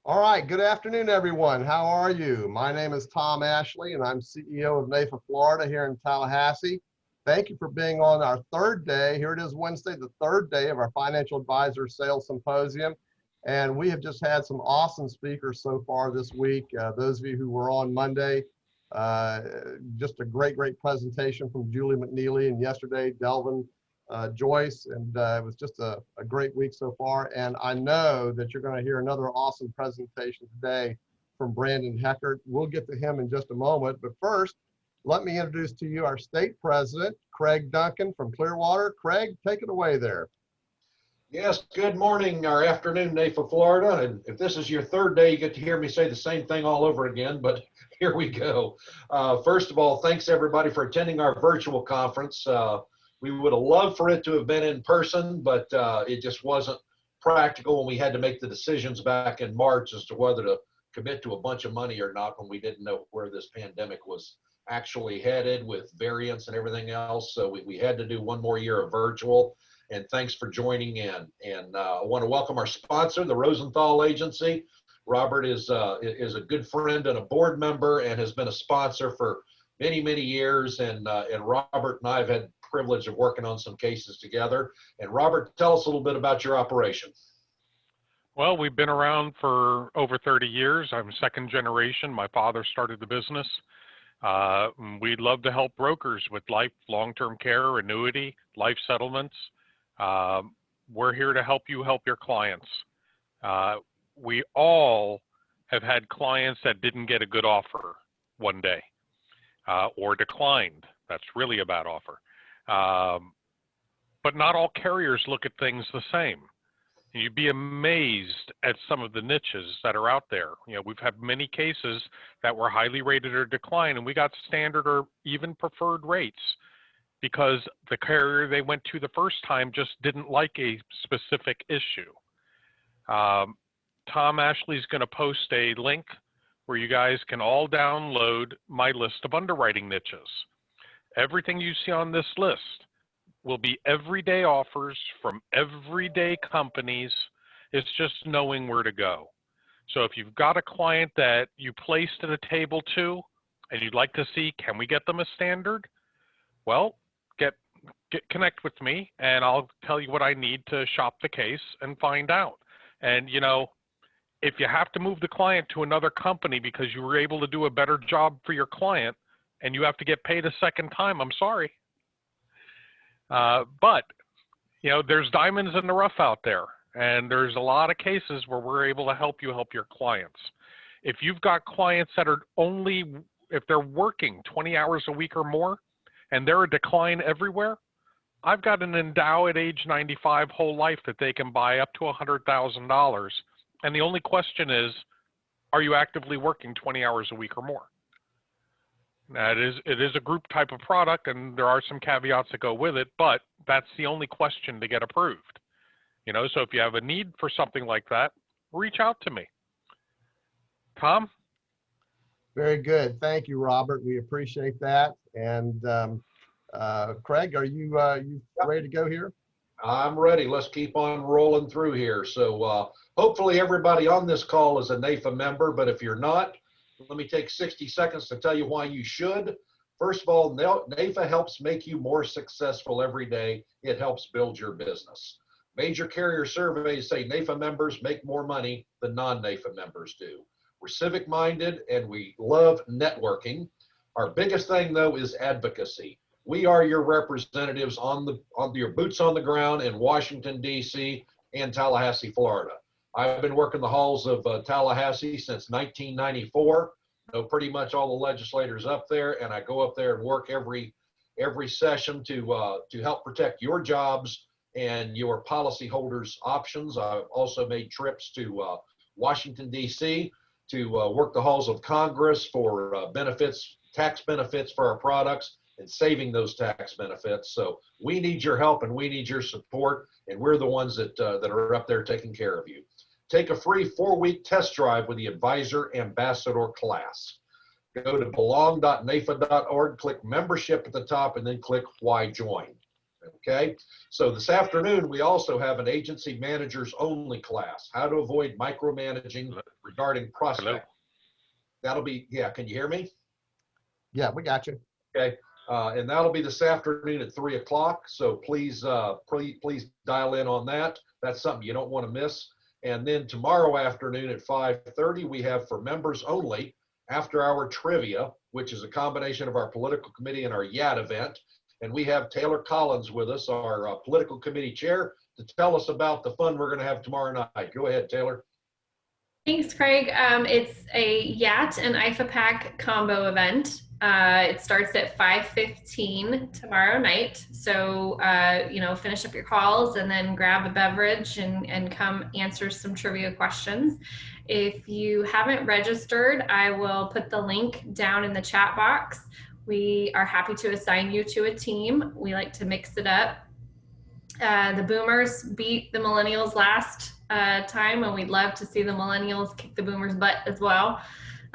All right, good afternoon, everyone. How are you? My name is Tom Ashley, and I'm CEO of NAFA Florida here in Tallahassee. Thank you for being on our third day. Here it is Wednesday, the third day of our Financial Advisor Sales Symposium. And we have just had some awesome speakers so far this week. Those of you who were on Monday, just a great presentation from Julie McNeely, and yesterday, Delvin Joyce, and it was just a great week so far. And I know that you're going to hear another awesome presentation today from BrandonHeckert. We'll get to him in just a moment, but first, let me introduce to you our state president, Craig Duncan from Clearwater. Craig, take it away there. Yes, good morning or afternoon, NAFA, Florida. And if this is your third day, you get to hear me say the same thing all over again, but here we go. First of all, thanks everybody for attending our virtual conference. We would have loved for it to have been in person, but it just wasn't practical when we had to make the decisions back in March as to whether to commit to a bunch of money or not when we didn't know where this pandemic was actually headed with variants and everything else. So we had to do one more year of virtual. And thanks for joining in. And I want to welcome our sponsor, the Rosenthal Agency. Robert is a good friend and a board member and has been a sponsor for many years. And Robert and I have had the privilege of working on some cases together. And Robert, tell us a little bit about your operation. Well, we've been around for over 30 years. I'm second generation. My father started the business. We love to help brokers with life, long-term care, annuity, life settlements. We're here to help you help your clients. We all have had clients that didn't get a good offer one day or declined. That's really a bad offer. But not all carriers look at things the same. You'd be amazed at some of the niches that are out there. You know, we've had many cases that were highly rated or declined, and we got standard or even preferred rates because the carrier they went to the first time just didn't like a specific issue. Tom Ashley's going to post a link where you guys can all download my list of underwriting niches. Everything you see on this list will be everyday offers from everyday companies. It's just knowing where to go. So if you've got a client that you placed at a table to and you'd like to see, can we get them a standard? Well, connect with me and I'll tell you what I need to shop the case and find out. And you know, if you have to move the client to another company because you were able to do a better job for your client and you have to get paid a second time, I'm sorry. But you know, there's diamonds in the rough out there, and there's a lot of cases where we're able to help you help your clients. If you've got clients that are if they're working 20 hours a week or more and they're a decline everywhere, I've got an endow at age 95 whole life that they can buy up to $100,000. And the only question is, are you actively working 20 hours a week or more? Now, it is a group type of product, and there are some caveats that go with it, but that's the only question to get approved. You know, so if you have a need for something like that, reach out to me. Tom? Very good. Thank you, Robert. We appreciate that. And Craig, are you ready to go here? I'm ready. Let's keep on rolling through here. So hopefully everybody on this call is a NAFA member, but if you're not, let me take 60 seconds to tell you why you should. First of all, NAFA helps make you more successful every day. It helps build your business. Major carrier surveys say NAFA members make more money than non-NAFA members do. We're civic-minded and we love networking. Our biggest thing, though, is advocacy. We are your representatives on your boots on the ground in Washington, D.C. and Tallahassee, Florida. I've been working the halls of Tallahassee since 1994. Know pretty much all the legislators up there, and I go up there and work every session to help protect your jobs and your policyholders' options. I've also made trips to Washington, D.C. to work the halls of Congress for benefits, tax benefits for our products, and saving those tax benefits. So we need your help and we need your support, and we're the ones that are up there taking care of you. Take a free 4-week test drive with the Advisor Ambassador class. Go to belong.nafa.org, click membership at the top, and then click why join. Okay, so this afternoon, we also have an agency managers only class, how to avoid micromanaging regarding prospect. That'll be, yeah, can you hear me? Yeah, we got you. Okay, and that'll be this afternoon at 3 o'clock. So please, please dial in on that. That's something you don't want to miss. And then tomorrow afternoon at 5:30, we have for members only after hour trivia, which is a combination of our political committee and our YAT event. And we have Taylor Collins with us, our political committee chair, to tell us about the fun we're going to have tomorrow night. Go ahead, Taylor. Thanks, Craig. It's a YAT and IFAPAC combo event. It starts at 5:15 tomorrow night. So, finish up your calls and then grab a beverage and come answer some trivia questions. If you haven't registered, I will put the link down in the chat box. We are happy to assign you to a team. We like to mix it up. The boomers beat the millennials last time, and we'd love to see the millennials kick the boomers' butt as well.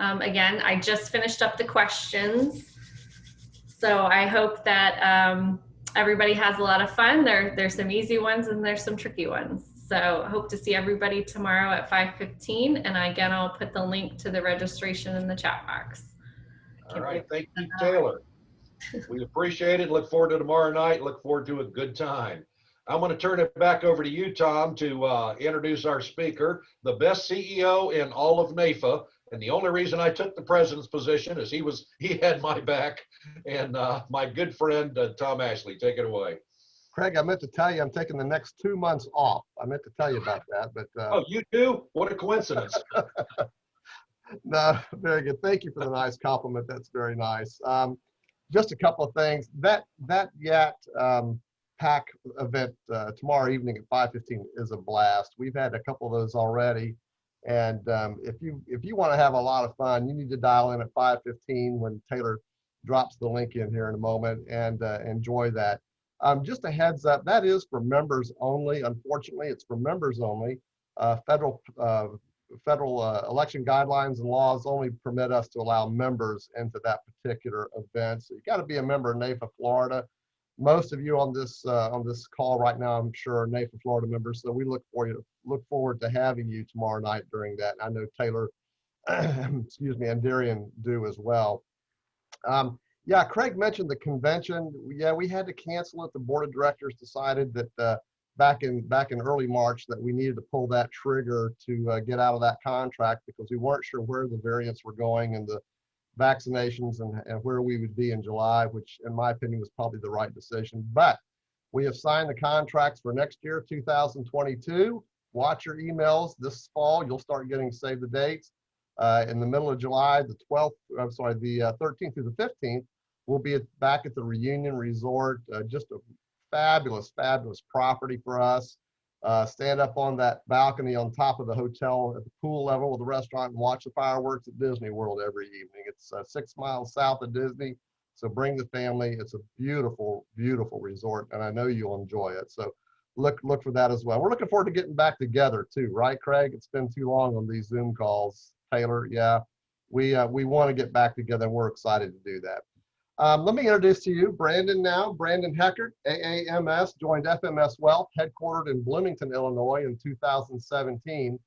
Again, I just finished up the questions, so I hope that everybody has a lot of fun. There's some easy ones and there's some tricky ones. So hope to see everybody tomorrow at 5:15, and again, I'll put the link to the registration in the chat box. All right, thank you, Taylor. We appreciate it. Look forward to tomorrow night. Look forward to a good time. I'm going to turn it back over to you, Tom, to introduce our speaker, the best CEO in all of NAIFA. And the only reason I took the president's position is he had my back. And my good friend, Tom Ashley, take it away. Craig, I meant to tell you I'm taking the next 2 months off. I meant to tell you about that, but oh, you do? What a coincidence. No, very good. Thank you for the nice compliment. That's very nice. Just a couple of things. That YAT PAC event tomorrow evening at 5:15 is a blast. We've had a couple of those already, and if you want to have a lot of fun, you need to dial in at 5:15 when Taylor drops the link in here in a moment and enjoy that. Just a heads up, that is for members only. Unfortunately, it's for members only. Federal election guidelines and laws only permit us to allow members into that particular event. So you got to be a member of NAIFA Florida. Most of you on this call right now, I'm sure, are NAIFA Florida members. So we look forward to having you tomorrow night during that. I know Taylor, excuse me, and Darian do as well. Yeah, Craig mentioned the convention. Yeah, we had to cancel it. The board of directors decided that back in early March that we needed to pull that trigger to get out of that contract because we weren't sure where the variants were going and the vaccinations and where we would be in July, which in my opinion was probably the right decision. But we have signed the contracts for next year, 2022. Watch your emails this fall. You'll start getting save the dates. In the middle of July, the 13th through the 15th, we'll be back at the Reunion Resort. Just a fabulous, fabulous property for us. Stand up on that balcony on top of the hotel at the pool level of the restaurant and watch the fireworks at Disney World every evening. It's 6 miles south of Disney, so bring the family. It's a beautiful, beautiful resort, and I know you'll enjoy it. So look for that as well. We're looking forward to getting back together too, right, Craig? It's been too long on these Zoom calls. Taylor, yeah, we want to get back together, and we're excited to do that. Let me introduce to you Brandon now. BrandonHeckert, AAMS, joined FMS Wealth, headquartered in Bloomington, Illinois in 2017,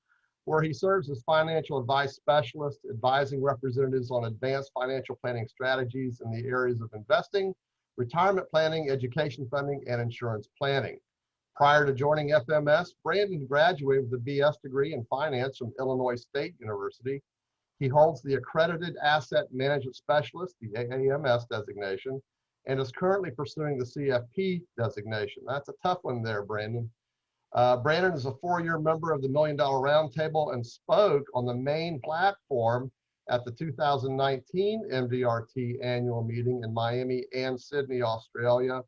where he serves as financial advice specialist, advising representatives on advanced financial planning strategies in the areas of investing, retirement planning, education funding, and insurance planning. Prior to joining FMS, Brandon graduated with a BS degree in finance from Illinois State University. He holds the Accredited Asset Management Specialist, the AAMS designation, and is currently pursuing the CFP designation. That's a tough one there, Brandon. Brandon is a 4-year member of the $1 Million Roundtable and spoke on the main platform at the 2019 MDRT annual meeting in Miami and Sydney, Australia.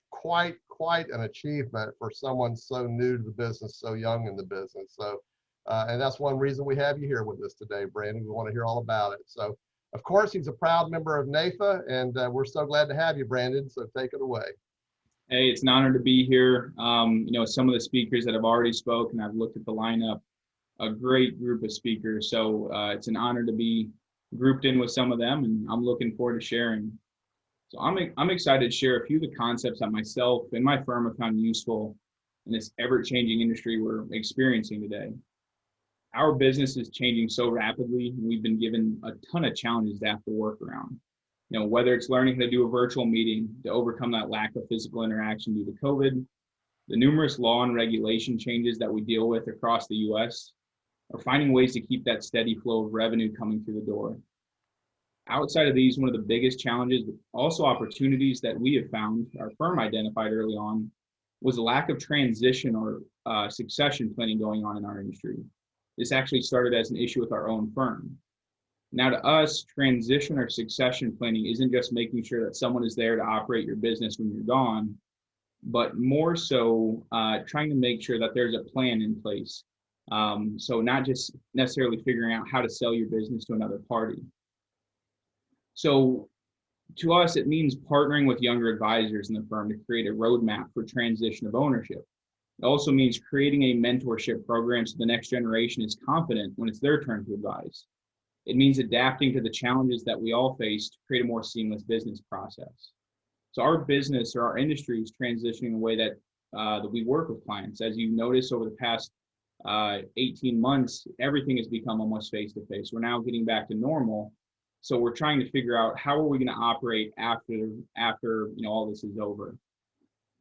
Quite an achievement for someone so new to the business, so young in the business. So, and that's one reason we have you here with us today, Brandon. We want to hear all about it. So, of course, he's a proud member of NAIFA, and we're so glad to have you, Brandon. So take it away. Hey, it's an honor to be here. Some of the speakers that have already spoken, I've looked at the lineup, a great group of speakers. So it's an honor to be grouped in with some of them, and I'm looking forward to sharing. So I'm excited to share a few of the concepts that myself and my firm have found useful in this ever-changing industry we're experiencing today. Our business is changing so rapidly, and we've been given a ton of challenges to have to work around. Whether it's learning how to do a virtual meeting to overcome that lack of physical interaction due to COVID, the numerous law and regulation changes that we deal with across the US, or finding ways to keep that steady flow of revenue coming through the door. Outside of these, one of the biggest challenges, but also opportunities that we have found, our firm identified early on, was a lack of transition or succession planning going on in our industry. This actually started as an issue with our own firm. Now to us, transition or succession planning isn't just making sure that someone is there to operate your business when you're gone, but more so trying to make sure that there's a plan in place. So not just necessarily figuring out how to sell your business to another party. So to us, it means partnering with younger advisors in the firm to create a roadmap for transition of ownership. It also means creating a mentorship program so the next generation is confident when it's their turn to advise. It means adapting to the challenges that we all face to create a more seamless business process. So our business or our industry is transitioning in a way that we work with clients. As you notice over the past 18 months, everything has become almost face-to-face. We're now getting back to normal. So we're trying to figure out how are we going to operate after all this is over.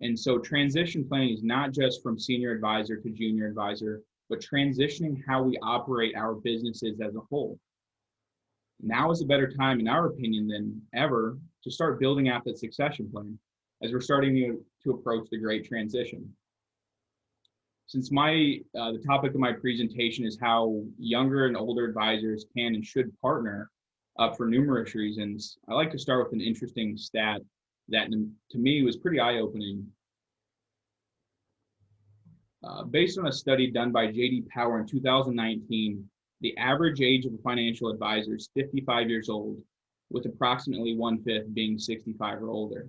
And so transition planning is not just from senior advisor to junior advisor, but transitioning how we operate our businesses as a whole. Now is a better time, in our opinion, than ever to start building out that succession plan as we're starting to approach the great transition. Since the topic of my presentation is how younger and older advisors can and should partner for numerous reasons, I like to start with an interesting stat that to me was pretty eye-opening. Based on a study done by J.D. Power in 2019, the average age of a financial advisor is 55 years old, with approximately 1/5 being 65 or older.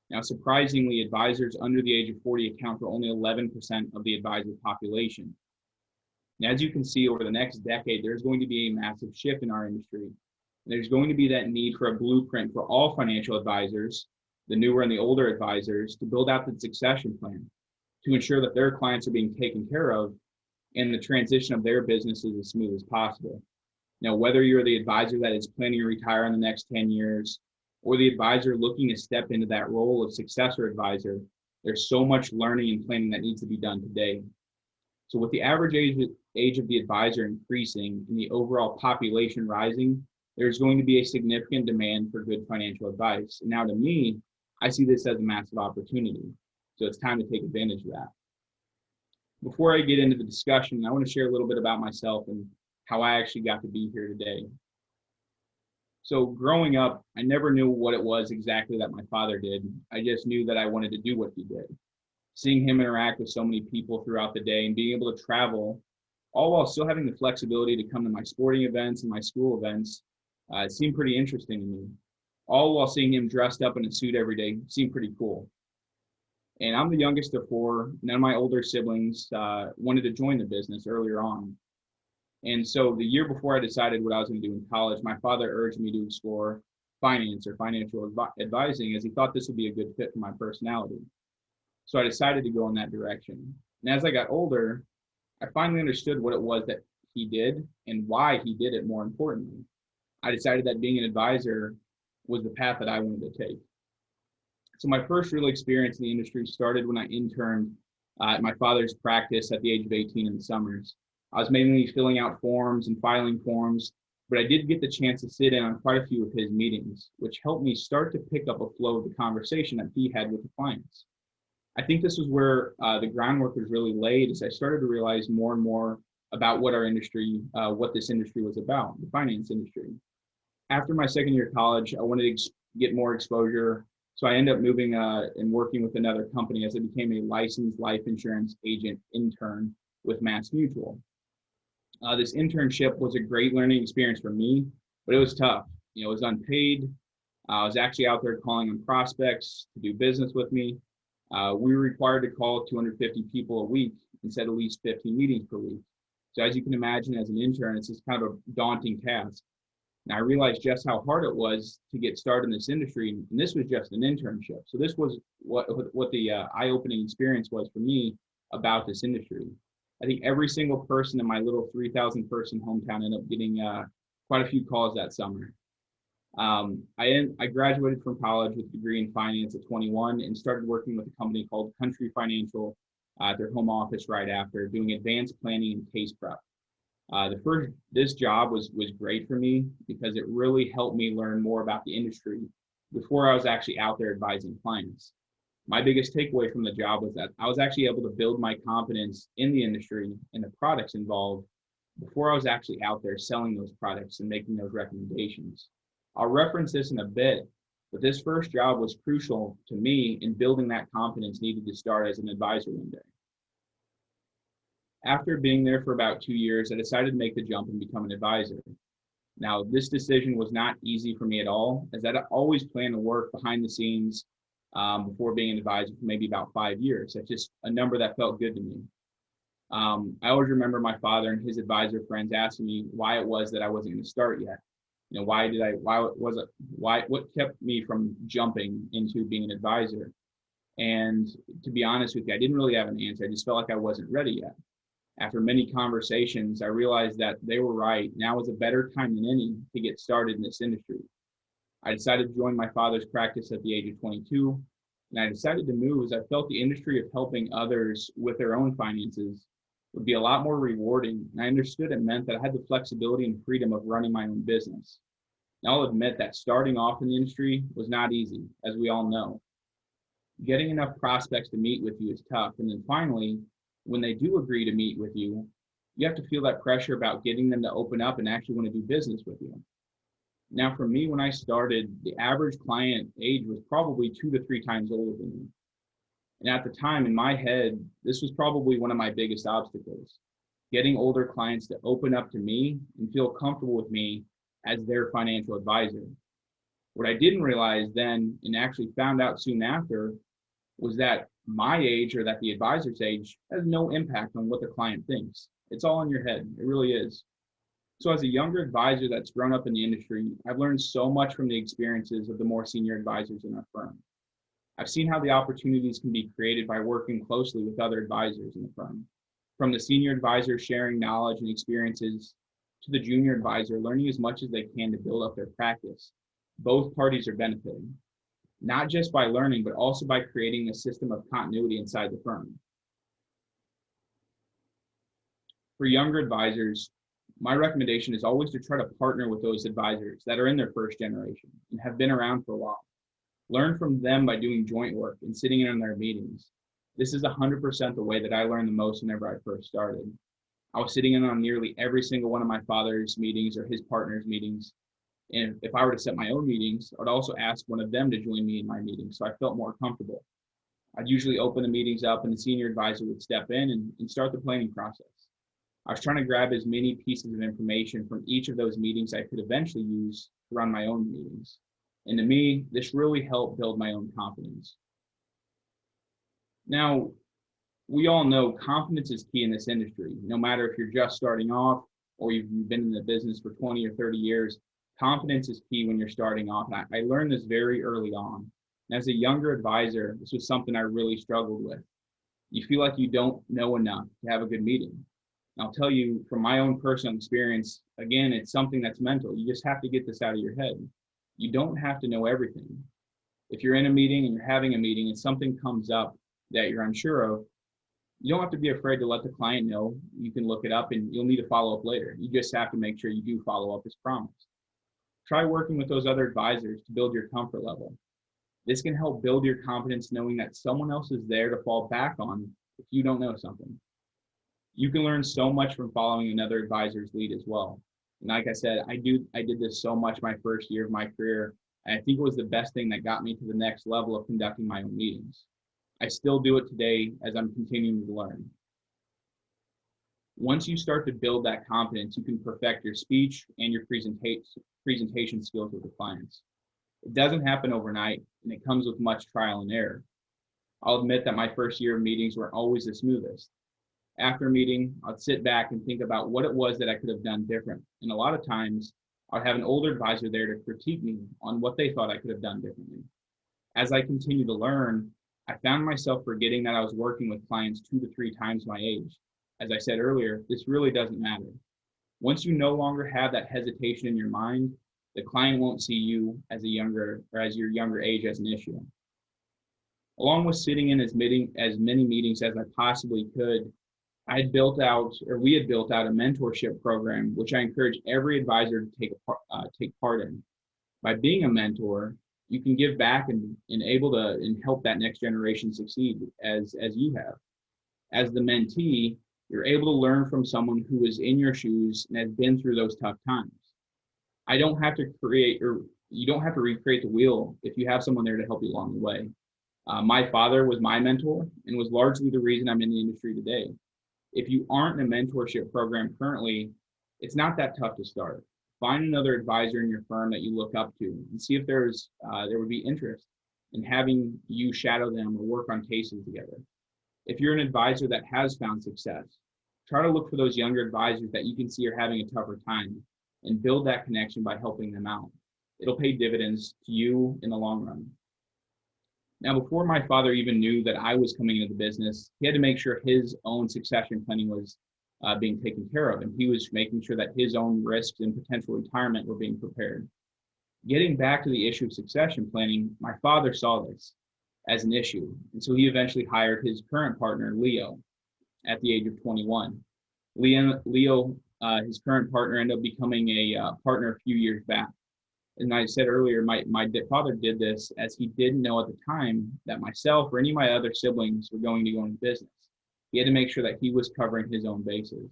Now, surprisingly, advisors under the age of 40 account for only 11% of the advisor population. And as you can see, over the next decade, there's going to be a massive shift in our industry. There's going to be that need for a blueprint for all financial advisors, the newer and the older advisors, to build out the succession plan to ensure that their clients are being taken care of and the transition of their business is as smooth as possible. Now, whether you're the advisor that is planning to retire in the next 10 years or the advisor looking to step into that role of successor advisor, there's so much learning and planning that needs to be done today. So with the average age of the advisor increasing and the overall population rising, there's going to be a significant demand for good financial advice. And now to me, I see this as a massive opportunity. So it's time to take advantage of that. Before I get into the discussion, I want to share a little bit about myself and how I actually got to be here today. So growing up, I never knew what it was exactly that my father did. I just knew that I wanted to do what he did. Seeing him interact with so many people throughout the day and being able to travel, all while still having the flexibility to come to my sporting events and my school events, it seemed pretty interesting to me. All while seeing him dressed up in a suit every day seemed pretty cool. And I'm the youngest of four. None of my older siblings wanted to join the business earlier on. And so the year before I decided what I was going to do in college, my father urged me to explore finance or financial advising, as he thought this would be a good fit for my personality. So I decided to go in that direction. And as I got older, I finally understood what it was that he did and why he did it, more importantly. I decided that being an advisor was the path that I wanted to take. So my first real experience in the industry started when I interned at my father's practice at the age of 18 in the summers. I was mainly filling out forms and filing forms, but I did get the chance to sit in on quite a few of his meetings, which helped me start to pick up a flow of the conversation that he had with the clients. I think this was where the groundwork was really laid as I started to realize more and more about what our industry, what this industry was about, the finance industry. After my second year of college, I wanted to get more exposure. So I ended up moving and working with another company as I became a licensed life insurance agent intern with Mass Mutual. This internship was a great learning experience for me, but it was tough. It was unpaid. I was actually out there calling on prospects to do business with me. We were required to call 250 people a week and set at least 15 meetings per week. So as you can imagine, as an intern, it's just kind of a daunting task. And I realized just how hard it was to get started in this industry. And this was just an internship. So this was what the eye-opening experience was for me about this industry. I think every single person in my little 3,000 person hometown ended up getting quite a few calls that summer. I graduated from college with a degree in finance at 21 and started working with a company called Country Financial at their home office right after, doing advanced planning and case prep. This job was great for me because it really helped me learn more about the industry before I was actually out there advising clients. My biggest takeaway from the job was that I was actually able to build my confidence in the industry and the products involved before I was actually out there selling those products and making those recommendations. I'll reference this in a bit, but this first job was crucial to me in building that confidence needed to start as an advisor one day. After being there for about 2 years, I decided to make the jump and become an advisor. Now, this decision was not easy for me at all, as I always planned to work behind the scenes before being an advisor for maybe about 5 years. That's just a number that felt good to me. I always remember my father and his advisor friends asking me why it was that I wasn't going to start yet. You know, what kept me from jumping into being an advisor? And to be honest with you, I didn't really have an answer. I just felt like I wasn't ready yet. After many conversations, I realized that they were right. Now was a better time than any to get started in this industry. I decided to join my father's practice at the age of 22, and I decided to move as I felt the industry of helping others with their own finances would be a lot more rewarding, and I understood it meant that I had the flexibility and freedom of running my own business. And I'll admit that starting off in the industry was not easy, as we all know. Getting enough prospects to meet with you is tough, and then finally, when they do agree to meet with you, you have to feel that pressure about getting them to open up and actually want to do business with you. Now, for me, when I started, the average client age was probably 2 to 3 times older than me. And at the time, in my head, this was probably one of my biggest obstacles, getting older clients to open up to me and feel comfortable with me as their financial advisor. What I didn't realize then, and actually found out soon after, was that my age, or that the advisor's age, has no impact on what the client thinks. It's all in your head. It really is. So as a younger advisor that's grown up in the industry, I've learned so much from the experiences of the more senior advisors in our firm. I've seen how the opportunities can be created by working closely with other advisors in the firm. From the senior advisor sharing knowledge and experiences to the junior advisor learning as much as they can to build up their practice. Both parties are benefiting, not just by learning, but also by creating a system of continuity inside the firm. For younger advisors, my recommendation is always to try to partner with those advisors that are in their first generation and have been around for a while. Learn from them by doing joint work and sitting in on their meetings. This is 100% the way that I learned the most whenever I first started. I was sitting in on nearly every single one of my father's meetings or his partner's meetings. And if I were to set my own meetings, I'd also ask one of them to join me in my meetings, so I felt more comfortable. I'd usually open the meetings up and the senior advisor would step in and start the planning process. I was trying to grab as many pieces of information from each of those meetings I could eventually use to run my own meetings. And to me, this really helped build my own confidence. Now, we all know confidence is key in this industry. No matter if you're just starting off or you've been in the business for 20 or 30 years, confidence is key when you're starting off. And I learned this very early on. And as a younger advisor, this was something I really struggled with. You feel like you don't know enough to have a good meeting. And I'll tell you from my own personal experience, again, it's something that's mental. You just have to get this out of your head. You don't have to know everything. If you're in a meeting and you're having a meeting and something comes up that you're unsure of, you don't have to be afraid to let the client know. You can look it up and you'll need to follow up later. You just have to make sure you do follow up as promised. Try working with those other advisors to build your comfort level. This can help build your confidence knowing that someone else is there to fall back on if you don't know something. You can learn so much from following another advisor's lead as well. And like I said, I did this so much my first year of my career, and I think it was the best thing that got me to the next level of conducting my own meetings. I still do it today as I'm continuing to learn. Once you start to build that confidence, you can perfect your speech and your presentation skills with the clients. It doesn't happen overnight, and it comes with much trial and error. I'll admit that my first year of meetings weren't always the smoothest. After a meeting, I'd sit back and think about what it was that I could have done different. And a lot of times, I'd have an older advisor there to critique me on what they thought I could have done differently. As I continued to learn, I found myself forgetting that I was working with clients 2 to 3 times my age. As I said earlier, this really doesn't matter. Once you no longer have that hesitation in your mind, the client won't see you as your younger age as an issue. Along with sitting in as many meetings as I possibly could, we had built out a mentorship program, which I encourage every advisor to take part in. By being a mentor, you can give back and help that next generation succeed as you have. As the mentee, you're able to learn from someone who is in your shoes and has been through those tough times. You don't have to recreate the wheel if you have someone there to help you along the way. My father was my mentor and was largely the reason I'm in the industry today. If you aren't in a mentorship program currently, it's not that tough to start. Find another advisor in your firm that you look up to and see if there would be interest in having you shadow them or work on cases together. If you're an advisor that has found success, try to look for those younger advisors that you can see are having a tougher time and build that connection by helping them out. It'll pay dividends to you in the long run. Now, before my father even knew that I was coming into the business, he had to make sure his own succession planning was being taken care of, and he was making sure that his own risks and potential retirement were being prepared. Getting back to the issue of succession planning, my father saw this as an issue, and so he eventually hired his current partner, Leo, at the age of 21. Leo, his current partner, ended up becoming a partner a few years back. And I said earlier, my father did this as he didn't know at the time that myself or any of my other siblings were going to go into business. He had to make sure that he was covering his own bases.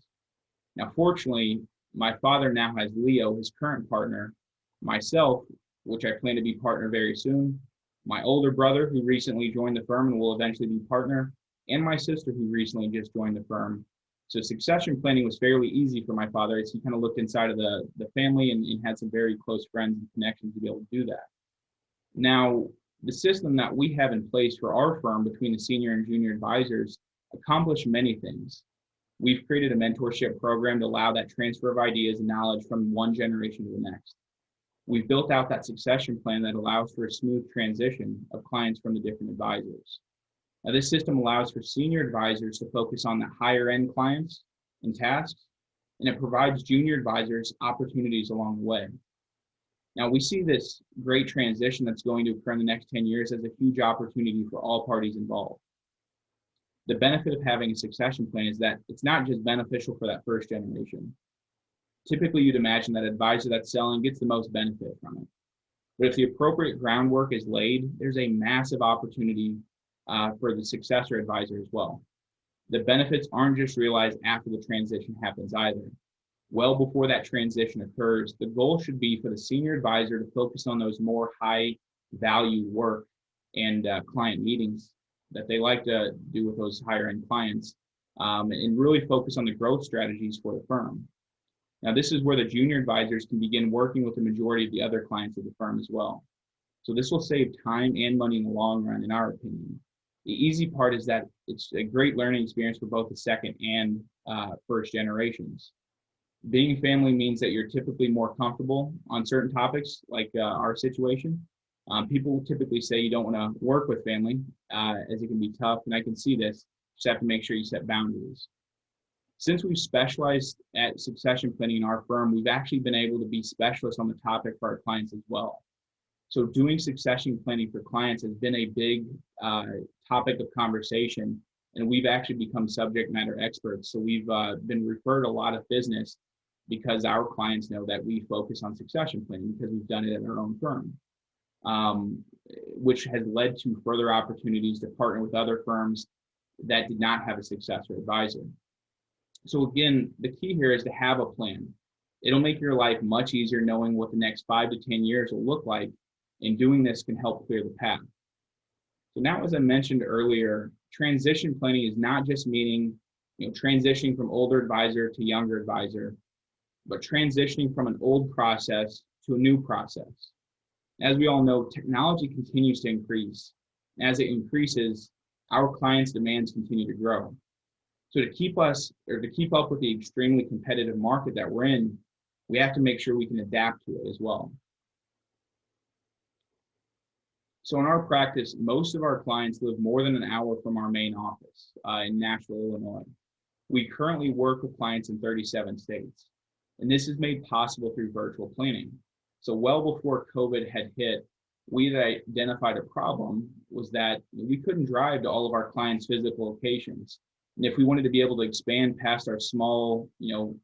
Now, fortunately, my father now has Leo, his current partner, myself, which I plan to be partner very soon, my older brother, who recently joined the firm and will eventually be partner, and my sister, who recently just joined the firm. So succession planning was fairly easy for my father as he kind of looked inside of the family and had some very close friends and connections to be able to do that. Now, the system that we have in place for our firm between the senior and junior advisors accomplished many things. We've created a mentorship program to allow that transfer of ideas and knowledge from one generation to the next. We've built out that succession plan that allows for a smooth transition of clients from the different advisors. Now, this system allows for senior advisors to focus on the higher end clients and tasks, and it provides junior advisors opportunities along the way. Now, we see this great transition that's going to occur in the next 10 years as a huge opportunity for all parties involved. The benefit of having a succession plan is that it's not just beneficial for that first generation. Typically, you'd imagine that advisor that's selling gets the most benefit from it. But if the appropriate groundwork is laid, there's a massive opportunity for the successor advisor as well. The benefits aren't just realized after the transition happens either. Well before that transition occurs, the goal should be for the senior advisor to focus on those more high value work and client meetings that they like to do with those higher end clients, and really focus on the growth strategies for the firm. Now, this is where the junior advisors can begin working with the majority of the other clients of the firm as well. So this will save time and money in the long run, in our opinion. The easy part is that it's a great learning experience for both the second and first generations. Being family means that you're typically more comfortable on certain topics, like our situation. People typically say you don't want to work with family, as it can be tough, and I can see this. Just have to make sure you set boundaries. Since we've specialized at succession planning in our firm, we've actually been able to be specialists on the topic for our clients as well. So doing succession planning for clients has been a big topic of conversation, and we've actually become subject matter experts. So we've been referred a lot of business because our clients know that we focus on succession planning because we've done it at our own firm, which has led to further opportunities to partner with other firms that did not have a successor advisor. So again, the key here is to have a plan. It'll make your life much easier knowing what the next 5 to 10 years will look like, and doing this can help clear the path. So now, as I mentioned earlier, transition planning is not just meaning, transitioning from older advisor to younger advisor, but transitioning from an old process to a new process. As we all know, technology continues to increase. As it increases, our clients' demands continue to grow. So to keep up with the extremely competitive market that we're in, we have to make sure we can adapt to it as well. So in our practice, most of our clients live more than an hour from our main office in Nashville, Illinois. We currently work with clients in 37 states, and this is made possible through virtual planning. So well before COVID had hit, we had identified a problem was that we couldn't drive to all of our clients' physical locations. And if we wanted to be able to expand past our small,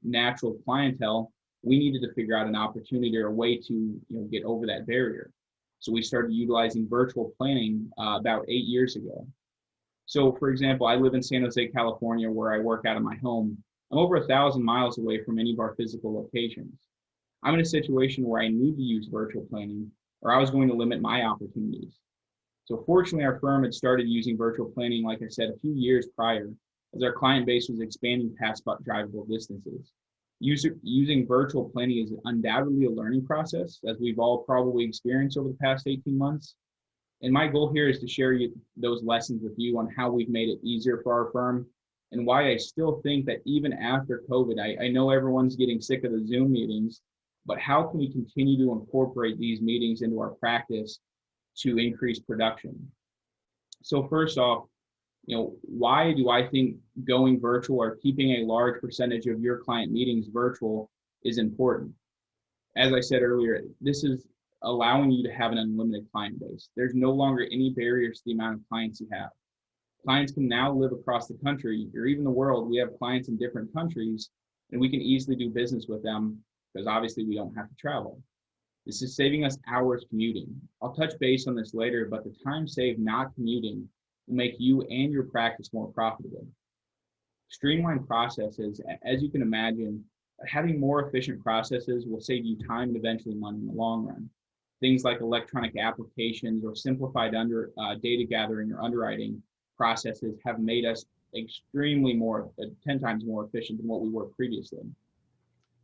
natural clientele, we needed to figure out an opportunity or a way to, get over that barrier. So we started utilizing virtual planning about 8 years ago. So for example, I live in San Jose, California, where I work out of my home. I'm over 1,000 miles away from any of our physical locations. I'm in a situation where I need to use virtual planning, or I was going to limit my opportunities. So fortunately, our firm had started using virtual planning, like I said, a few years prior, as our client base was expanding past drivable distances. Using virtual planning is undoubtedly a learning process, as we've all probably experienced over the past 18 months. And my goal here is to share those lessons with you on how we've made it easier for our firm, and why I still think that even after COVID, I know everyone's getting sick of the Zoom meetings, but how can we continue to incorporate these meetings into our practice to increase production? So first off, why do I think going virtual or keeping a large percentage of your client meetings virtual is important? As I said earlier, this is allowing you to have an unlimited client base. There's no longer any barriers to the amount of clients you have. Clients can now live across the country or even the world. We have clients in different countries, and we can easily do business with them because obviously we don't have to travel. This is saving us hours commuting. I'll touch base on this later, but the time saved not commuting will make you and your practice more profitable. Streamlined processes, as you can imagine, having more efficient processes will save you time and eventually money in the long run. Things like electronic applications or simplified data gathering or underwriting processes have made us extremely 10 times more efficient than what we were previously.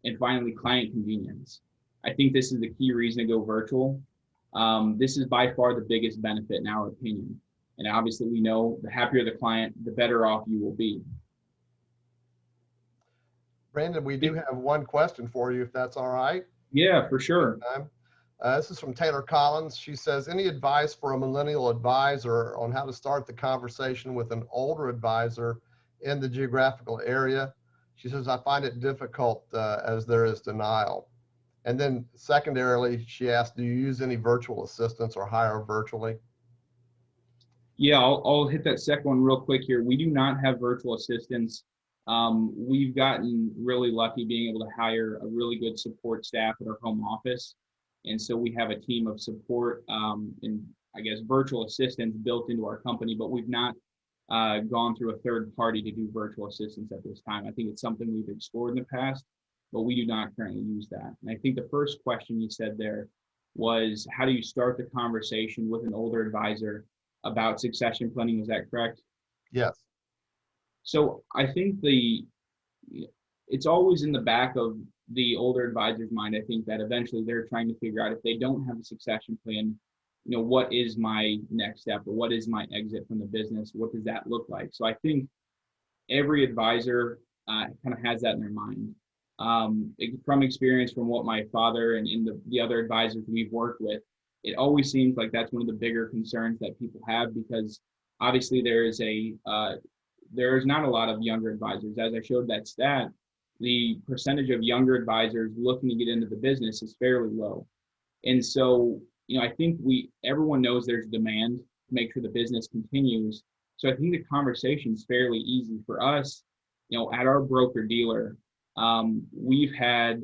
And finally, client convenience. I think this is the key reason to go virtual. This is by far the biggest benefit in our opinion. And obviously we know the happier the client, the better off you will be. Brandon, we do have one question for you, if that's all right. Yeah, for sure. This is from Taylor Collins. She says, any advice for a millennial advisor on how to start the conversation with an older advisor in the geographical area? She says, I find it difficult as there is denial. And then secondarily, she asked, do you use any virtual assistants or hire virtually? Yeah, I'll hit that second one real quick here. We do not have virtual assistants. We've gotten really lucky being able to hire a really good support staff at our home office. And so we have a team of support and I guess virtual assistants built into our company, but we've not gone through a third party to do virtual assistants at this time. I think it's something we've explored in the past, but we do not currently use that. And I think the first question you said there was, how do you start the conversation with an older advisor about succession planning? Is that correct? Yes. So I think it's always in the back of the older advisor's mind. I think that eventually they're trying to figure out, if they don't have a succession plan, what is my next step, or what is my exit from the business? What does that look like? So I think every advisor kind of has that in their mind. From experience, from what my father and the other advisors we've worked with, it always seems like that's one of the bigger concerns that people have, because obviously there's not a lot of younger advisors. As I showed that stat, the percentage of younger advisors looking to get into the business is fairly low. And so, I think everyone knows there's demand to make sure the business continues. So I think the conversation is fairly easy for us. At our broker dealer, we've had,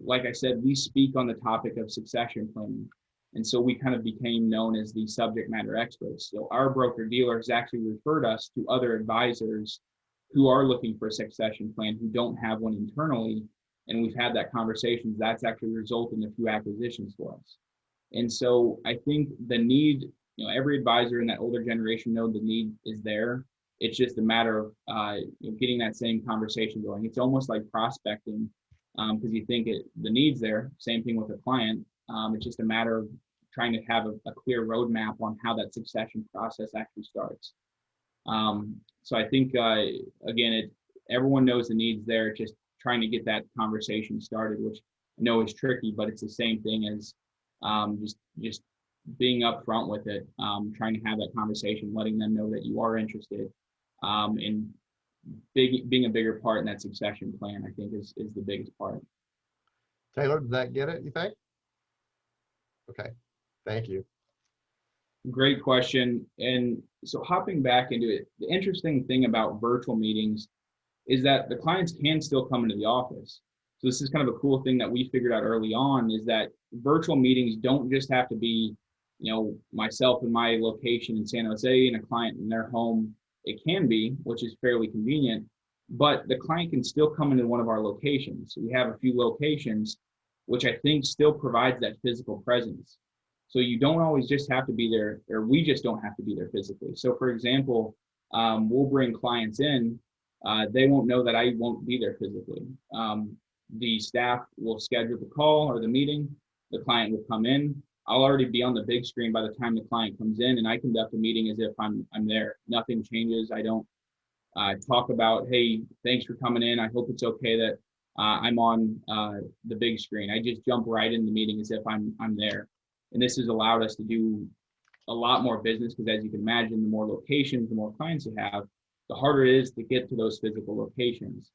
like I said, we speak on the topic of succession planning. And so we kind of became known as the subject matter experts. So our broker dealer has actually referred us to other advisors who are looking for a succession plan, who don't have one internally. And we've had that conversation. That's actually resulted in a few acquisitions for us. And so I think the need, every advisor in that older generation know the need is there. It's just a matter of getting that same conversation going. It's almost like prospecting, because you think the need's there. Same thing with a client. It's just a matter of trying to have a clear roadmap on how that succession process actually starts. So I think, again, everyone knows the need's there. Just trying to get that conversation started, which I know is tricky, but it's the same thing as just being upfront with it, trying to have that conversation, letting them know that you are interested, and being a bigger part in that succession plan, I think is the biggest part. Taylor, did that get it, you think? Okay, thank you. Great question. And so hopping back into it, the interesting thing about virtual meetings is that the clients can still come into the office. So this is kind of a cool thing that we figured out early on, is that virtual meetings don't just have to be, myself in my location in San Jose and a client in their home. It can be, which is fairly convenient, but the client can still come into one of our locations. We have a few locations, which I think still provides that physical presence. So you don't always just have to be there, or we just don't have to be there physically. So for example, we'll bring clients in, they won't know that I won't be there physically. The staff will schedule the call or the meeting, the client will come in. I'll already be on the big screen by the time the client comes in, and I conduct a meeting as if I'm there. Nothing changes. I don't talk about, hey, thanks for coming in. I hope it's okay that I'm on the big screen. I just jump right in the meeting as if I'm there. And this has allowed us to do a lot more business, because as you can imagine, the more locations, the more clients you have, the harder it is to get to those physical locations.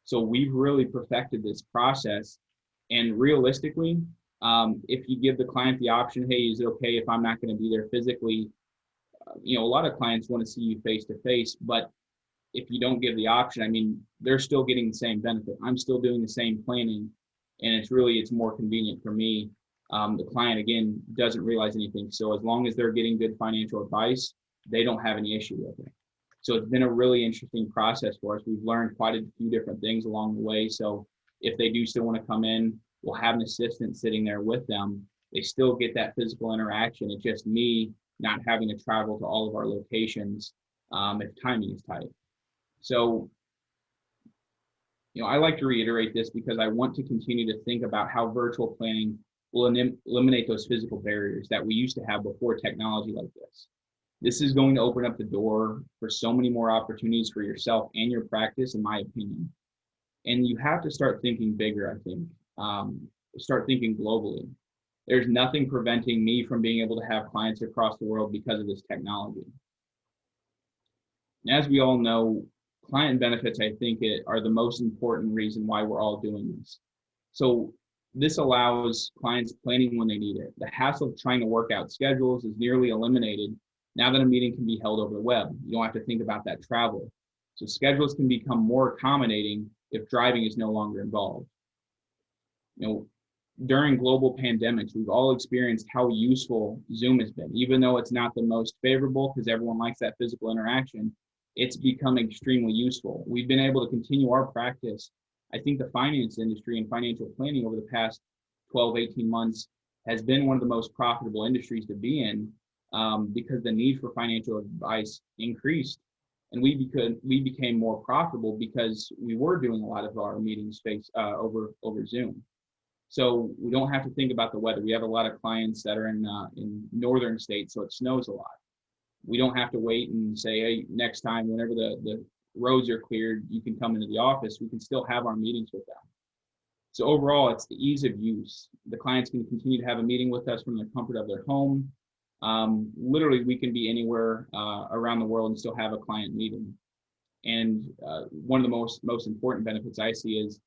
So we've really perfected this process. And realistically, if you give the client the option, hey, is it okay if I'm not going to be there physically? A lot of clients want to see you face to face, but if you don't give the option, I mean, they're still getting the same benefit. I'm still doing the same planning, and it's more convenient for me. The client, again, doesn't realize anything. So as long as they're getting good financial advice, they don't have any issue with it. So it's been a really interesting process for us. We've learned quite a few different things along the way. So if they do still want to come in, we'll have an assistant sitting there with them. They still get that physical interaction. It's just me not having to travel to all of our locations if timing is tight. So, I like to reiterate this because I want to continue to think about how virtual planning will eliminate those physical barriers that we used to have before technology like this. This is going to open up the door for so many more opportunities for yourself and your practice, in my opinion. And you have to start thinking bigger, I think. Start thinking globally. There's nothing preventing me from being able to have clients across the world because of this technology. And as we all know, client benefits, I think, are the most important reason why we're all doing this. So this allows clients planning when they need it. The hassle of trying to work out schedules is nearly eliminated now that a meeting can be held over the web. You don't have to think about that travel. So schedules can become more accommodating if driving is no longer involved. During global pandemics, we've all experienced how useful Zoom has been. Even though it's not the most favorable because everyone likes that physical interaction, it's become extremely useful. We've been able to continue our practice. I think the finance industry and financial planning over the past 12, 18 months has been one of the most profitable industries to be in, because the need for financial advice increased, and we became more profitable because we were doing a lot of our meetings over Zoom. So we don't have to think about the weather. We have a lot of clients that are in northern states, so it snows a lot. We don't have to wait and say, hey, next time, whenever the roads are cleared, you can come into the office. We can still have our meetings with them. So overall, it's the ease of use. The clients can continue to have a meeting with us from the comfort of their home. Literally, we can be anywhere around the world and still have a client meeting. And one of the most important benefits I see is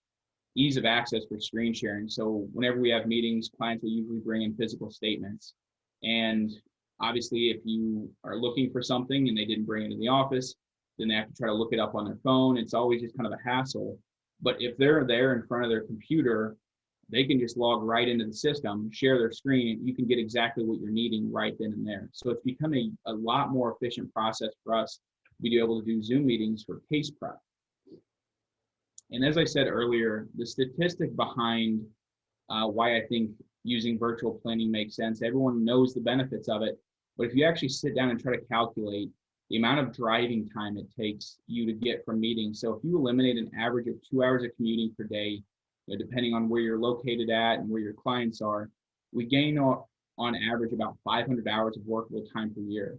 ease of access for screen sharing. So whenever we have meetings, clients will usually bring in physical statements. And obviously, if you are looking for something and they didn't bring it in the office, then they have to try to look it up on their phone. It's always just kind of a hassle. But if they're there in front of their computer, they can just log right into the system, share their screen, and you can get exactly what you're needing right then and there. So it's become a lot more efficient process for us to be able to do Zoom meetings for case prep. And as I said earlier, the statistic behind why I think using virtual planning makes sense, everyone knows the benefits of it, but if you actually sit down and try to calculate the amount of driving time it takes you to get from meetings. So if you eliminate an average of 2 hours of commuting per day, depending on where you're located at and where your clients are, we gain on average about 500 hours of workable time per year.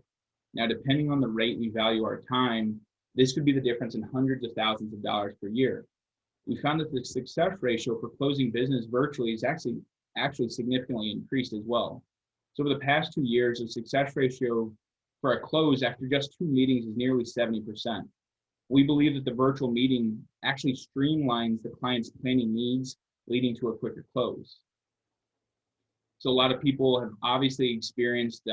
Now, depending on the rate we value our time, this could be the difference in hundreds of thousands of dollars per year. we found that the success ratio for closing business virtually is actually significantly increased as well. So over the past 2 years, the success ratio for a close after just 2 meetings is nearly 70%. We believe that the virtual meeting actually streamlines the client's planning needs, leading to a quicker close. So a lot of people have obviously experienced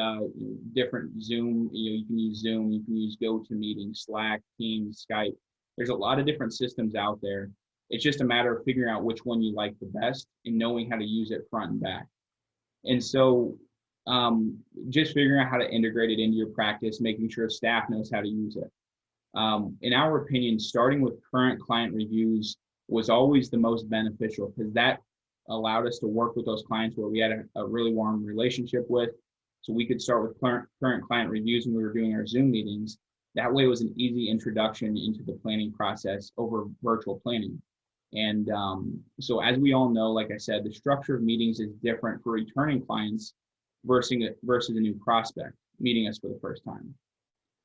different Zoom. You can use Zoom, you can use GoToMeeting, Slack, Teams, Skype. There's a lot of different systems out there. It's just a matter of figuring out which one you like the best and knowing how to use it front and back. And so just figuring out how to integrate it into your practice, making sure staff knows how to use it. In our opinion, starting with current client reviews was always the most beneficial, because that allowed us to work with those clients where we had a really warm relationship with. So we could start with current client reviews when we were doing our Zoom meetings. That way it was an easy introduction into the planning process over virtual planning. And so as we all know, like I said, the structure of meetings is different for returning clients versus a new prospect meeting us for the first time.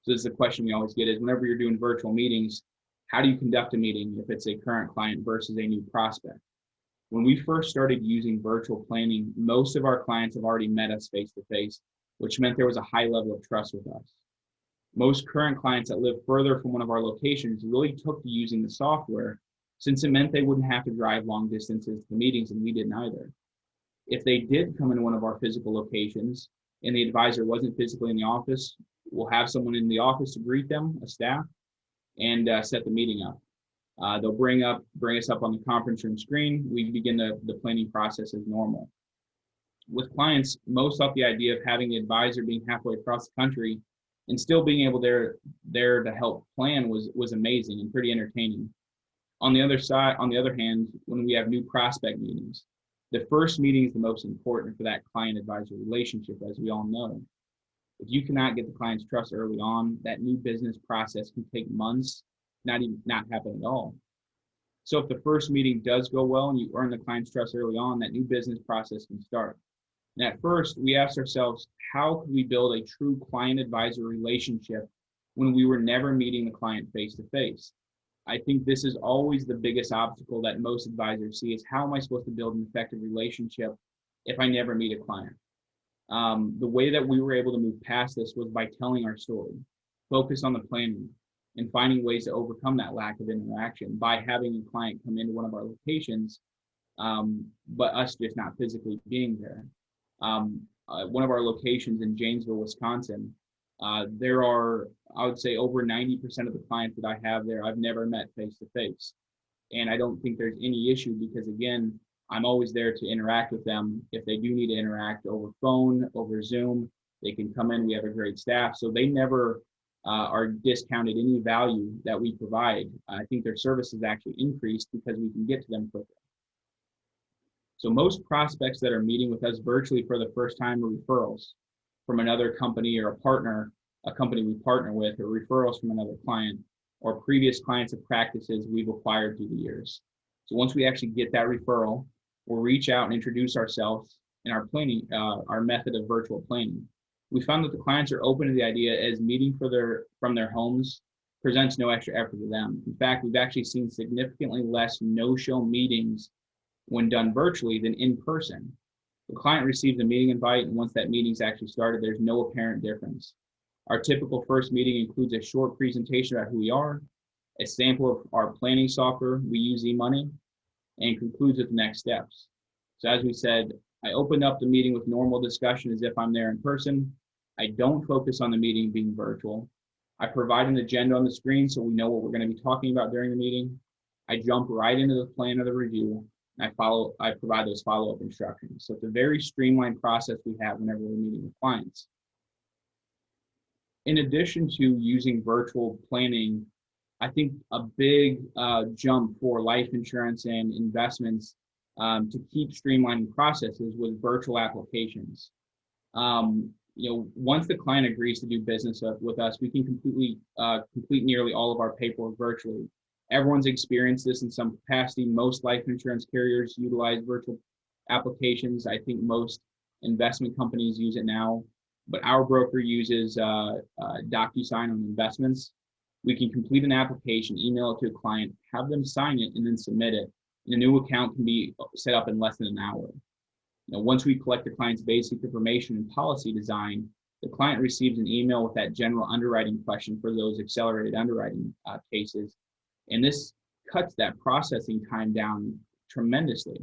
So this is a question we always get is, whenever you're doing virtual meetings, how do you conduct a meeting if it's a current client versus a new prospect? When we first started using virtual planning, most of our clients have already met us face-to-face, which meant there was a high level of trust with us. Most current clients that live further from one of our locations really took to using the software, since it meant they wouldn't have to drive long distances to the meetings, and we didn't either. If they did come into one of our physical locations and the advisor wasn't physically in the office, we'll have someone in the office to greet them, a staff, and set the meeting up. They'll bring us up on the conference room screen. We begin the planning process as normal. With clients, most thought the idea of having the advisor being halfway across the country and still being able there to help plan was amazing and pretty entertaining. On the other hand, when we have new prospect meetings, the first meeting is the most important for that client-advisor relationship, as we all know. If you cannot get the client's trust early on, that new business process can take months, not happen at all. So if the first meeting does go well and you earn the client's trust early on, that new business process can start. And at first, we asked ourselves, how could we build a true client-advisor relationship when we were never meeting the client face-to-face? I think this is always the biggest obstacle that most advisors see, is how am I supposed to build an effective relationship if I never meet a client? The way that we were able to move past this was by telling our story, focus on the planning, and finding ways to overcome that lack of interaction by having a client come into one of our locations, but us just not physically being there. One of our locations in Janesville, Wisconsin, there are, I would say, over 90% of the clients that I have there, I've never met face-to-face. And I don't think there's any issue, because again, I'm always there to interact with them. If they do need to interact over phone, over Zoom, they can come in. We have a great staff. So they never are discounted any value that we provide. I think their service has actually increased because we can get to them quicker. So most prospects that are meeting with us virtually for the first time are referrals from another company or a company we partner with, or referrals from another client, or previous clients of practices we've acquired through the years. So once we actually get that referral, we'll reach out and introduce ourselves and our planning, our method of virtual planning. We found that the clients are open to the idea, as meeting from their homes presents no extra effort to them. In fact, we've actually seen significantly less no-show meetings when done virtually than in person. The client receives a meeting invite, and once that meeting's actually started, there's no apparent difference. Our typical first meeting includes a short presentation about who we are, a sample of our planning software, we use eMoney, and concludes with the next steps. So as we said, I opened up the meeting with normal discussion as if I'm there in person. I don't focus on the meeting being virtual. I provide an agenda on the screen so we know what we're going to be talking about during the meeting. I jump right into the plan of the review. I provide those follow-up instructions. So it's a very streamlined process we have whenever we're meeting with clients. In addition to using virtual planning, I think a big jump for life insurance and investments to keep streamlining processes with virtual applications. Once the client agrees to do business with us, we can complete nearly all of our paperwork virtually. Everyone's experienced this in some capacity. Most life insurance carriers utilize virtual applications. I think most investment companies use it now, but our broker uses DocuSign on investments. We can complete an application, email it to a client, have them sign it, and then submit it. And a new account can be set up in less than an hour. Once we collect the client's basic information and policy design, the client receives an email with that general underwriting question for those accelerated underwriting cases. And this cuts that processing time down tremendously.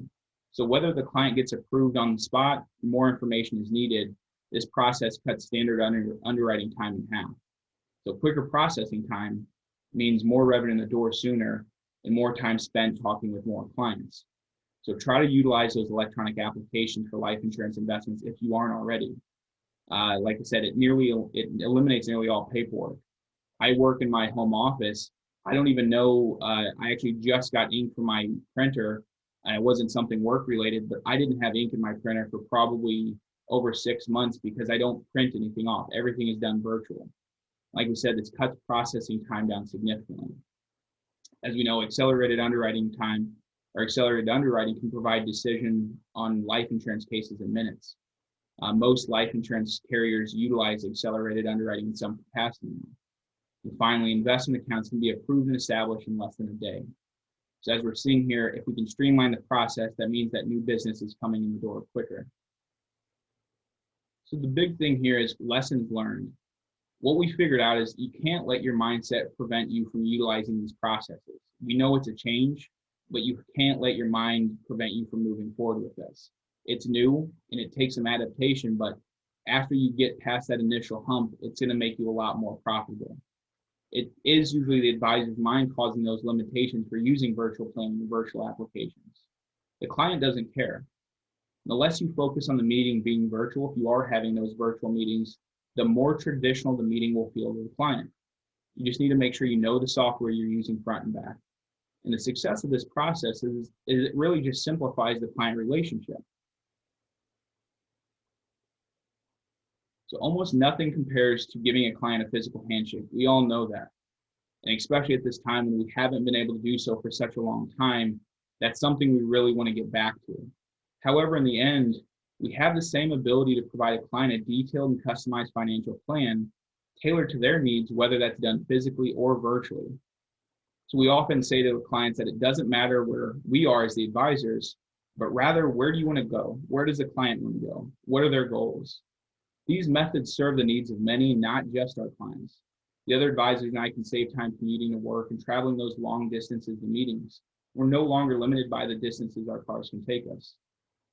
So whether the client gets approved on the spot, more information is needed, this process cuts standard underwriting time in half. So quicker processing time means more revenue in the door sooner and more time spent talking with more clients. So try to utilize those electronic applications for life insurance investments if you aren't already. Like I said, it eliminates nearly all paperwork. I work in my home office. I don't even know, I actually just got ink from my printer, and it wasn't something work related, but I didn't have ink in my printer for probably over 6 months because I don't print anything off. Everything is done virtual. Like we said, this cuts processing time down significantly. As we know, accelerated underwriting time or accelerated underwriting can provide decision on life insurance cases in minutes. Most life insurance carriers utilize accelerated underwriting in some capacity. And finally, investment accounts can be approved and established in less than a day. So as we're seeing here, if we can streamline the process, that means that new business is coming in the door quicker. So the big thing here is lessons learned. What we figured out is you can't let your mindset prevent you from utilizing these processes. We know it's a change, but you can't let your mind prevent you from moving forward with this. It's new and it takes some adaptation, but after you get past that initial hump, it's going to make you a lot more profitable. It is usually the advisor's mind causing those limitations for using virtual planning and virtual applications. The client doesn't care. The less you focus on the meeting being virtual, if you are having those virtual meetings, the more traditional the meeting will feel to the client. You just need to make sure you know the software you're using front and back. And the success of this process is it really just simplifies the client relationship. So almost nothing compares to giving a client a physical handshake. We all know that. And especially at this time when we haven't been able to do so for such a long time, that's something we really want to get back to. However, in the end, we have the same ability to provide a client a detailed and customized financial plan tailored to their needs, whether that's done physically or virtually. So we often say to the clients that it doesn't matter where we are as the advisors, but rather where do you want to go? Where does the client want to go? What are their goals? These methods serve the needs of many, not just our clients. The other advisors and I can save time commuting to work and traveling those long distances to meetings. We're no longer limited by the distances our cars can take us.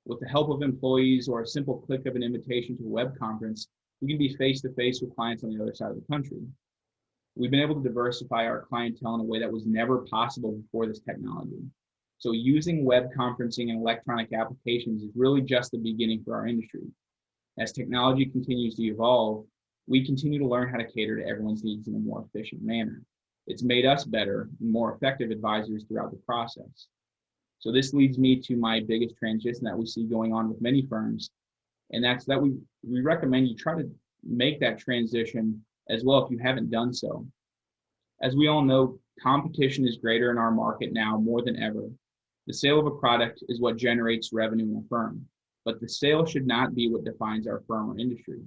With the help of employees or a simple click of an invitation to a web conference, we can be face-to-face with clients on the other side of the country. We've been able to diversify our clientele in a way that was never possible before this technology. So using web conferencing and electronic applications is really just the beginning for our industry. As technology continues to evolve, we continue to learn how to cater to everyone's needs in a more efficient manner. It's made us better and more effective advisors throughout the process. So this leads me to my biggest transition that we see going on with many firms, and that's that we recommend you try to make that transition as well if you haven't done so. As we all know, competition is greater in our market now more than ever. The sale of a product is what generates revenue in a firm, but the sale should not be what defines our firm or industry.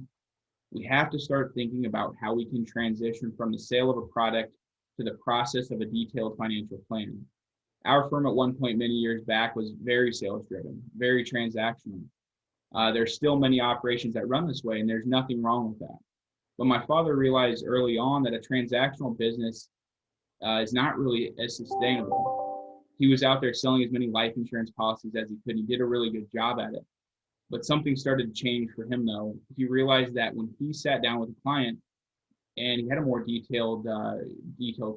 We have to start thinking about how we can transition from the sale of a product to the process of a detailed financial plan. Our firm at one point many years back was very sales driven, very transactional. There's still many operations that run this way, and there's nothing wrong with that. But my father realized early on that a transactional business is not really as sustainable. He was out there selling as many life insurance policies as he could. He did a really good job at it. But something started to change for him, though. He realized that when he sat down with a client and he had a more detailed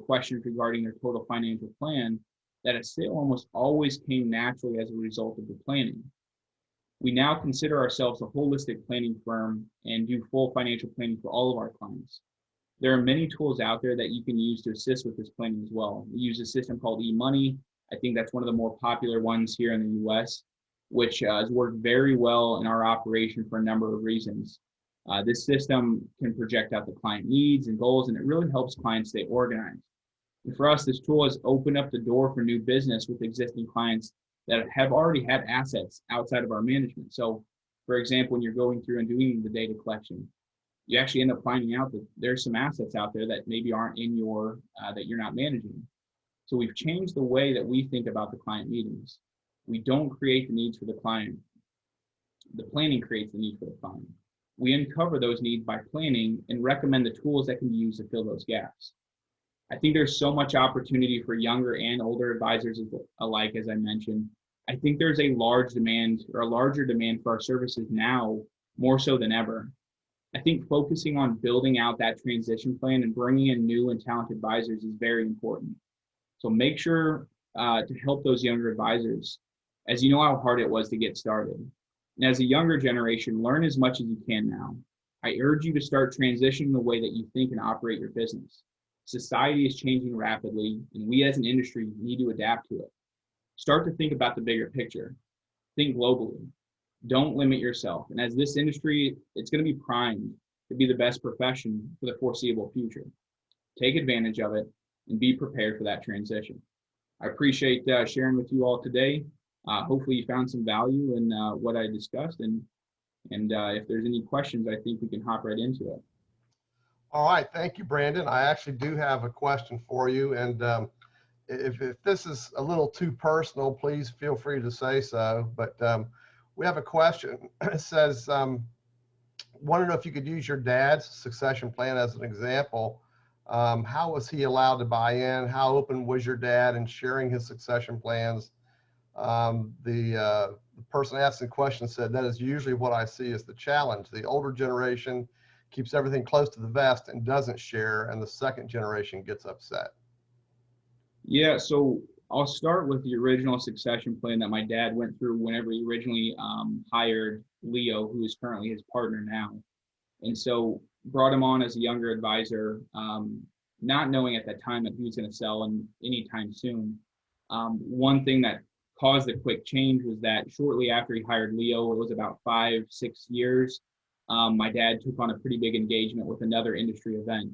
question regarding their total financial plan, that a sale almost always came naturally as a result of the planning. We now consider ourselves a holistic planning firm and do full financial planning for all of our clients. There are many tools out there that you can use to assist with this planning as well. We use a system called eMoney. I think that's one of the more popular ones here in the US, which has worked very well in our operation for a number of reasons. This system can project out the client needs and goals, and it really helps clients stay organized. And for us, this tool has opened up the door for new business with existing clients that have already had assets outside of our management. So, for example, when you're going through and doing the data collection, you actually end up finding out that there's some assets out there that maybe aren't in your, that you're not managing. So we've changed the way that we think about the client meetings. We don't create the needs for the client. The planning creates the need for the client. We uncover those needs by planning and recommend the tools that can be used to fill those gaps. I think there's so much opportunity for younger and older advisors alike, as I mentioned. I think there's a large demand or a larger demand for our services now, more so than ever. I think focusing on building out that transition plan and bringing in new and talented advisors is very important. So make sure to help those younger advisors, as you know how hard it was to get started. And as a younger generation, learn as much as you can now. I urge you to start transitioning the way that you think and operate your business. Society is changing rapidly, and we as an industry need to adapt to it. Start to think about the bigger picture. Think globally. Don't limit yourself. And as this industry, it's going to be primed to be the best profession for the foreseeable future. Take advantage of it and be prepared for that transition. I appreciate sharing with you all today. Hopefully you found some value in what I discussed. And if there's any questions, I think we can hop right into it. All right, thank you, Brandon. I actually do have a question for you. And if this is a little too personal, please feel free to say so. But we have a question. It says, want to know if you could use your dad's succession plan as an example. How was he allowed to buy in? How open was your dad in sharing his succession plans? The person asking the question said, that is usually what I see as the challenge. The older generation keeps everything close to the vest and doesn't share, and the second generation gets upset. Yeah, so I'll start with the original succession plan that my dad went through whenever he originally hired Leo, who is currently his partner now. And so brought him on as a younger advisor, not knowing at that time that he was going to sell anytime soon. One thing that caused a quick change was that shortly after he hired Leo, it was about 5-6 years, my dad took on a pretty big engagement with another industry event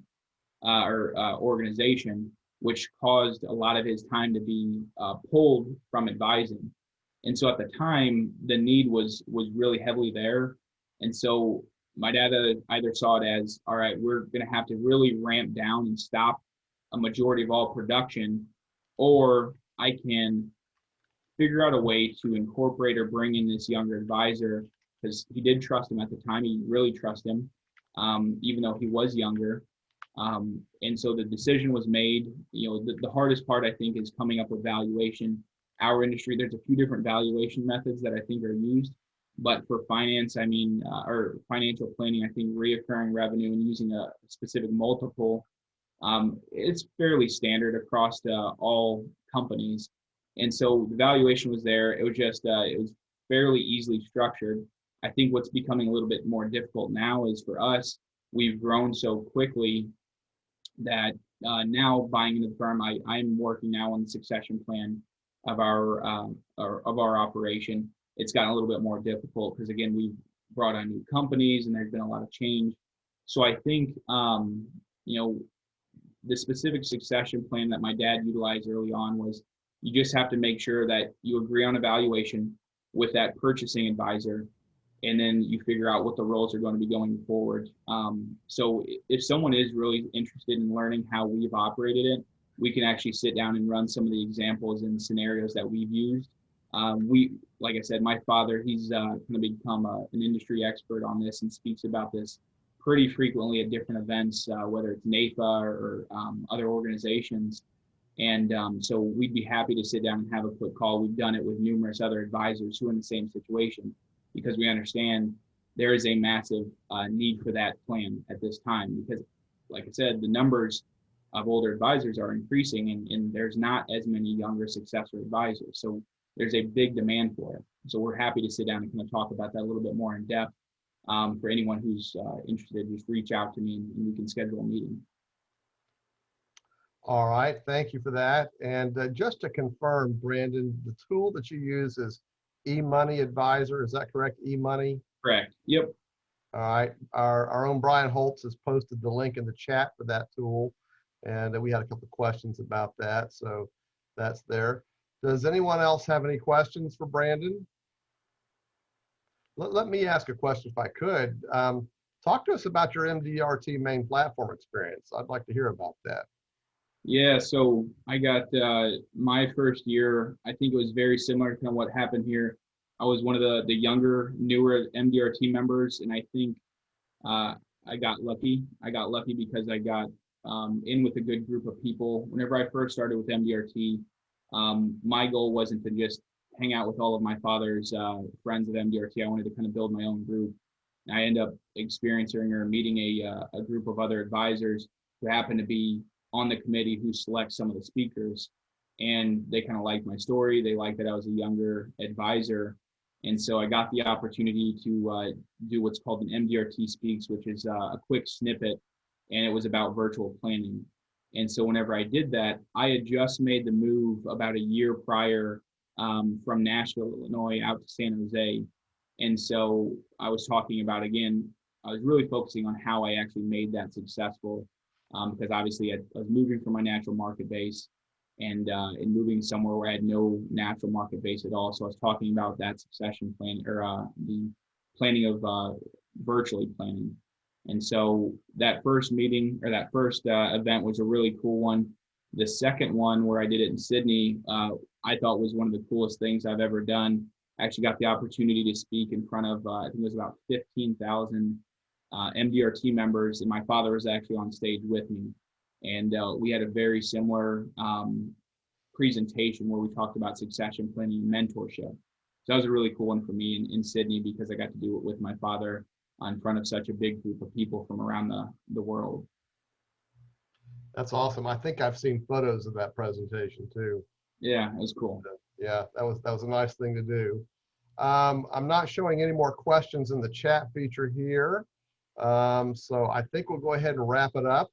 or organization, which caused a lot of his time to be pulled from advising. And so at the time, the need was really heavily there. And so my dad either saw it as, all right, we're going to have to really ramp down and stop a majority of all production, or I can figure out a way to incorporate or bring in this younger advisor, because he did trust him at the time. He really trusted him, even though he was younger. And so the decision was made. You know, the hardest part, I think, is coming up with valuation. Our industry, there's a few different valuation methods that I think are used, but for finance, I mean, or financial planning, I think reoccurring revenue and using a specific multiple, it's fairly standard across all companies. And so the valuation was there. It was just, it was fairly easily structured. I think what's becoming a little bit more difficult now is for us, we've grown so quickly that now buying into the firm, I'm working now on the succession plan of our operation. It's gotten a little bit more difficult because, again, we've brought on new companies and there's been a lot of change. So I think, you know, the specific succession plan that my dad utilized early on was, you just have to make sure that you agree on a valuation with that purchasing advisor, and then you figure out what the roles are going to be going forward. So if someone is really interested in learning how we've operated it, we can actually sit down and run some of the examples and scenarios that we've used. Like I said, my father, he's going to become an industry expert on this and speaks about this pretty frequently at different events, whether it's NAFA or other organizations. And so we'd be happy to sit down and have a quick call. We've done it with numerous other advisors who are in the same situation, because we understand there is a massive need for that plan at this time. Because, like I said, the numbers of older advisors are increasing, and there's not as many younger successor advisors. So there's a big demand for it. So we're happy to sit down and kind of talk about that a little bit more in depth. For anyone who's interested, just reach out to me and we can schedule a meeting. All right, thank you for that. And just to confirm, Brandon, the tool that you use is eMoney Advisor. Is that correct? eMoney? Correct. Yep. All right. Our own Brian Holtz has posted the link in the chat for that tool. And we had a couple of questions about that. So that's there. Does anyone else have any questions for Brandon? Let me ask a question if I could. Talk to us about your MDRT main platform experience. I'd like to hear about that. Yeah, so I got my first year, I think it was very similar to what happened here. I was one of the younger, newer MDRT members, and I think I got lucky. I got lucky because I got in with a good group of people. Whenever I first started with MDRT, my goal wasn't to just hang out with all of my father's friends at MDRT. I wanted to kind of build my own group. And I ended up experiencing or meeting a group of other advisors who happened to be on the committee who selects some of the speakers. And they kind of liked my story. They liked that I was a younger advisor. And so I got the opportunity to do what's called an MDRT Speaks, which is a quick snippet, and it was about virtual planning. And so whenever I did that, I had just made the move about a year prior from Nashville, Illinois, out to San Jose. And so I was talking about, again, I was really focusing on how I actually made that successful, because obviously I was moving from my natural market base and moving somewhere where I had no natural market base at all. So I was talking about that succession plan, or the planning of virtually planning. And so that first meeting, or that first event, was a really cool one. The second one, where I did it in Sydney, I thought was one of the coolest things I've ever done. I actually got the opportunity to speak in front of, I think it was about 15,000 MDRT members, and my father was actually on stage with me. And we had a very similar presentation where we talked about succession planning and mentorship. So that was a really cool one for me in Sydney, because I got to do it with my father in front of such a big group of people from around the world. That's awesome. I think I've seen photos of that presentation too. Yeah, it was cool. Yeah, that was a nice thing to do. I'm not showing any more questions in the chat feature here. So I think we'll go ahead and wrap it up.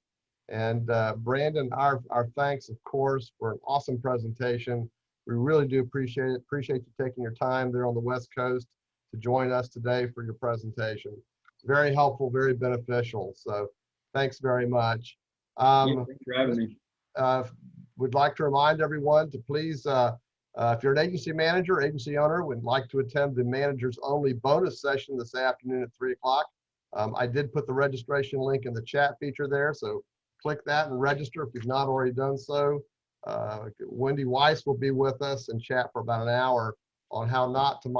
And Brandon, our thanks, of course, for an awesome presentation. We really do appreciate it. Appreciate you taking your time there on the West Coast to join us today for your presentation. Very helpful, very beneficial. So thanks very much. Yeah, thanks for having me. Would like to remind everyone to please, if you're an agency manager, agency owner, would like to attend the managers only bonus session this afternoon at 3 o'clock. I did put the registration link in the chat feature there, so click that and register if you've not already done so. Wendy Weiss will be with us and chat for about an hour on how not to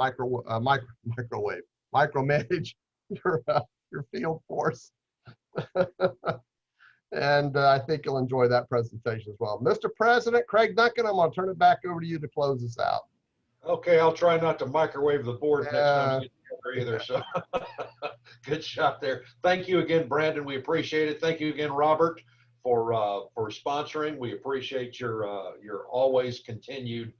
micromanage your field force. And I think you'll enjoy that presentation as well. Mr. President, Craig Duncan, I'm going to turn it back over to you to close us out. Okay, I'll try not to microwave the board next time we get together either. So good shot there. Thank you again, Brandon. We appreciate it. Thank you again, Robert, for sponsoring. We appreciate your always continued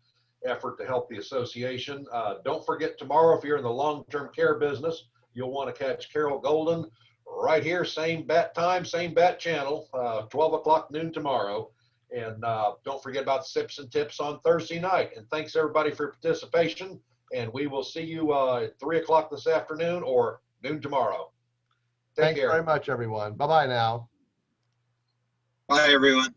effort to help the association. Don't forget, tomorrow, if you're in the long-term care business, you'll want to catch Carol Golden right here, same bat time, same bat channel, 12 o'clock noon tomorrow. And don't forget about Sips and Tips on Thursday night. And thanks everybody for your participation. And we will see you at 3 o'clock this afternoon or noon tomorrow. Take care. Thanks very much, everyone. Bye-bye now. Bye, everyone.